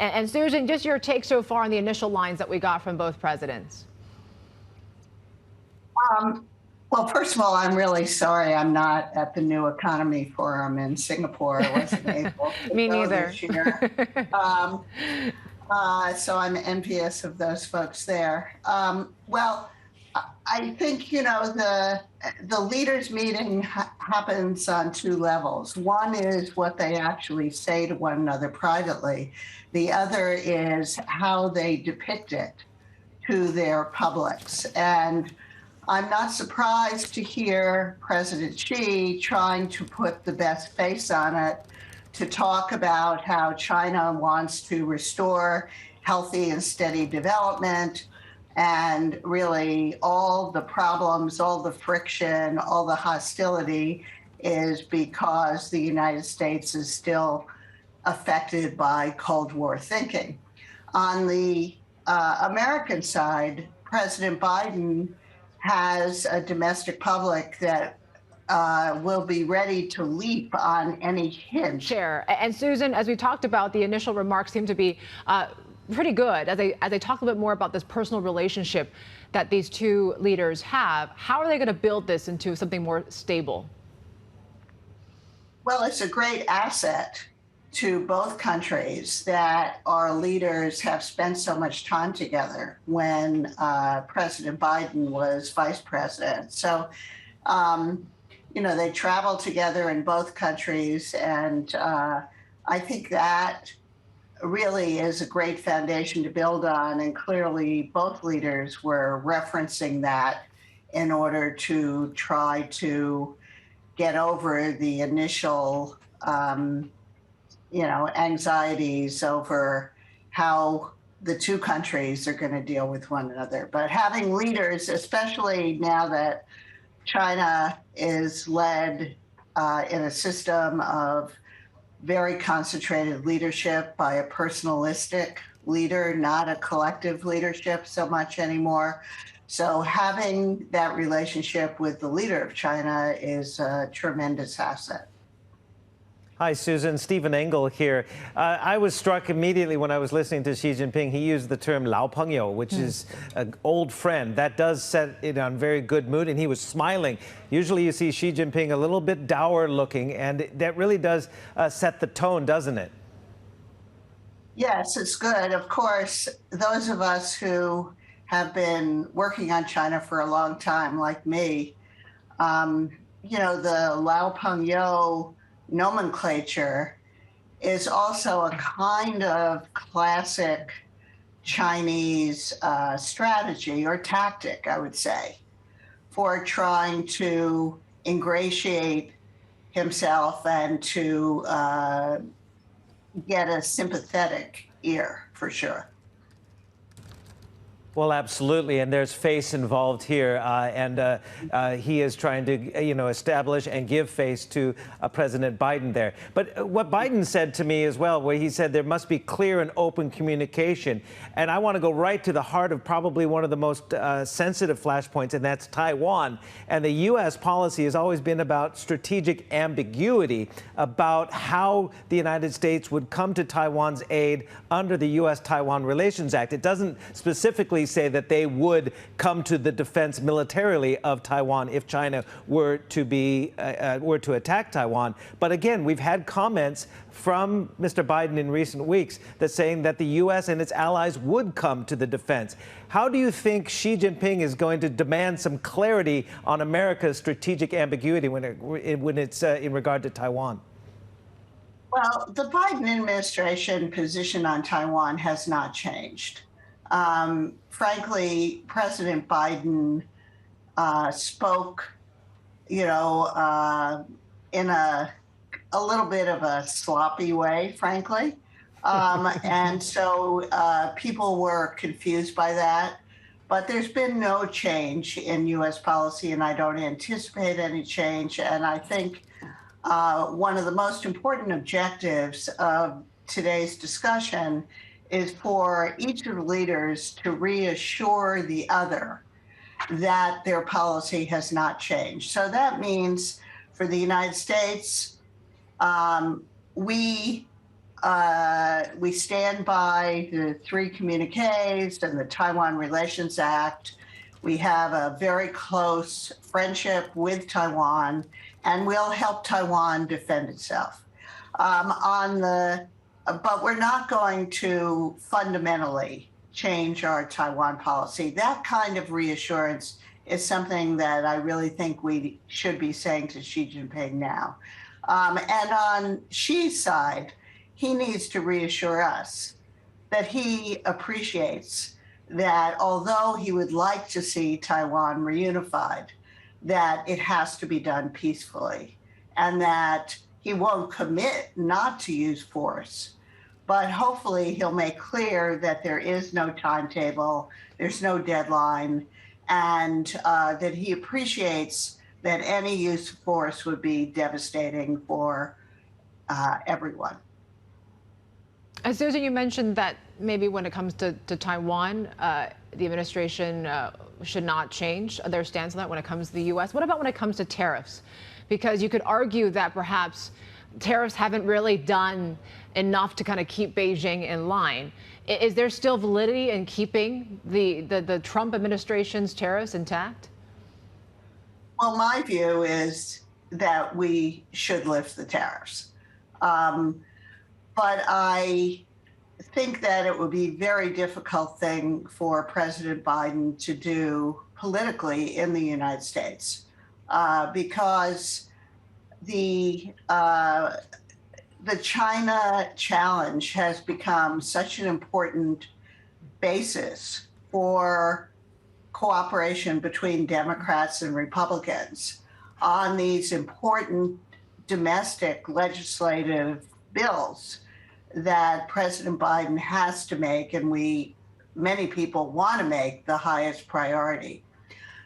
And Susan, just your take so far on the initial lines that we got from both presidents. Um, well, first of all, I'm really sorry I'm not at the New Economy Forum in Singapore. I wasn't able to Me go neither. this year. Um, so I'm envious of those folks there. Well, I think, the leaders meeting happens on two levels. One is what they actually say to one another privately. The other is how they depict it to their publics. And I'm not surprised to hear President Xi trying to put the best face on it to talk about how China wants to restore healthy and steady development, and really all the problems, all the friction, all the hostility is because the United States is still affected by Cold War thinking. On the American side, President Biden has a domestic public that will be ready to leap on any hint. Chair. And Susan, as we talked about, the initial remarks seem to be pretty good. As they talk a little bit more about this personal relationship that these two leaders have, how are they going to build this into something more stable? Well, it's a great asset to both countries that our leaders have spent so much time together when President Biden was vice president. So, they travel together in both countries, and I think that really is a great foundation to build on. And clearly, both leaders were referencing that in order to try to get over the initial anxieties over how the two countries are going to deal with one another. But having leaders, especially now that China is led in a system of very concentrated leadership by a personalistic leader, not a collective leadership so much anymore. So having that relationship with the leader of China is a tremendous asset. Hi, Susan. Stephen Engel here. I was struck immediately when I was listening to Xi Jinping. He used the term 老朋友, which is an old friend. That does set it on very good mood, and he was smiling. Usually you see Xi Jinping a little bit dour looking, and that really does set the tone, doesn't it? Yes, it's good. Of course, those of us who have been working on China for a long time, like me, the 老朋友 nomenclature is also a kind of classic Chinese strategy or tactic, I would say, for trying to ingratiate himself and to get a sympathetic ear, for sure. Well, absolutely, and there's face involved here, and he is trying to, establish and give face to President Biden there. But what Biden said to me as well, where he said there must be clear and open communication, and I want to go right to the heart of probably one of the most sensitive flashpoints, and that's Taiwan. And the U.S. policy has always been about strategic ambiguity, about how the United States would come to Taiwan's aid under the U.S.-Taiwan Relations Act. It doesn't specifically say that they would come to the defense militarily of Taiwan if China were to attack Taiwan. But again, we've had comments from Mr. Biden in recent weeks that saying that the U.S. and its allies would come to the defense. How do you think Xi Jinping is going to demand some clarity on America's strategic ambiguity when it's in regard to Taiwan? Well, the Biden administration position on Taiwan has not changed. Frankly, President Biden spoke, in a little bit of a sloppy way, frankly. And so people were confused by that. But there's been no change in U.S. policy, and I don't anticipate any change. And I think one of the most important objectives of today's discussion is for each of the leaders to reassure the other that their policy has not changed. So that means for the United States, we we stand by the 3 communiques and the Taiwan Relations Act. We have a very close friendship with Taiwan, and we'll help Taiwan defend itself. But we're not going to fundamentally change our Taiwan policy. That kind of reassurance is something that I really think we should be saying to Xi Jinping now. And on Xi's side, he needs to reassure us that he appreciates that although he would like to see Taiwan reunified, that it has to be done peacefully, and that he won't commit not to use force. But hopefully he'll make clear that there is no timetable, there's no deadline, and that he appreciates that any use of force would be devastating for everyone. Susan, you mentioned that maybe when it comes to Taiwan, the administration should not change their stance on that when it comes to the U.S. What about when it comes to tariffs? Because you could argue that perhaps tariffs haven't really done enough to kind of keep Beijing in line. Is there still validity in keeping the Trump administration's tariffs intact? Well, my view is that we should lift the tariffs. But I think that it would be a very difficult thing for President Biden to do politically in the United States because the China challenge has become such an important basis for cooperation between Democrats and Republicans on these important domestic legislative bills that President Biden has to make, and many people want to make the highest priority.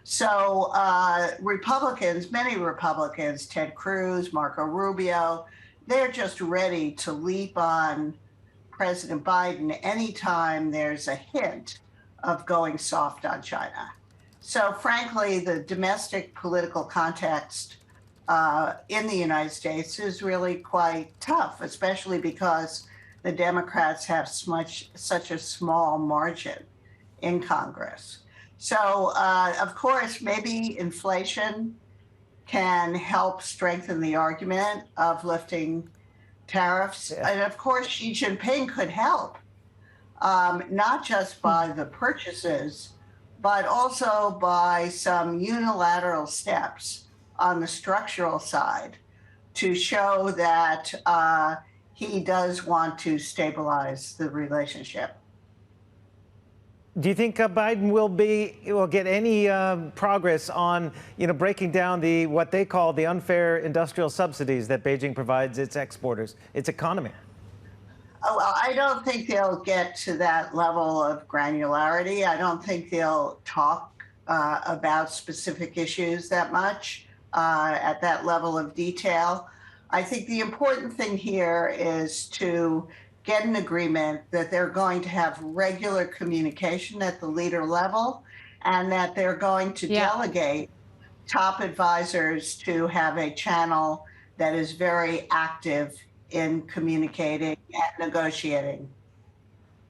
So many Republicans, Ted Cruz, Marco Rubio, they're just ready to leap on President Biden anytime there's a hint of going soft on China. So frankly, the domestic political context in the United States is really quite tough, especially because the Democrats have such a small margin in Congress. So, of course, maybe inflation can help strengthen the argument of lifting tariffs. Yeah. And of course, Xi Jinping could help, not just by the purchases, but also by some unilateral steps on the structural side to show that he does want to stabilize the relationship. Do you think Biden will get any progress on, breaking down what they call the unfair industrial subsidies that Beijing provides its exporters, its economy? Oh, well, I don't think they'll get to that level of granularity. I don't think they'll talk about specific issues that much at that level of detail. I think the important thing here is to get an agreement that they're going to have regular communication at the leader level, and that they're going to delegate top advisors to have a channel that is very active in communicating and negotiating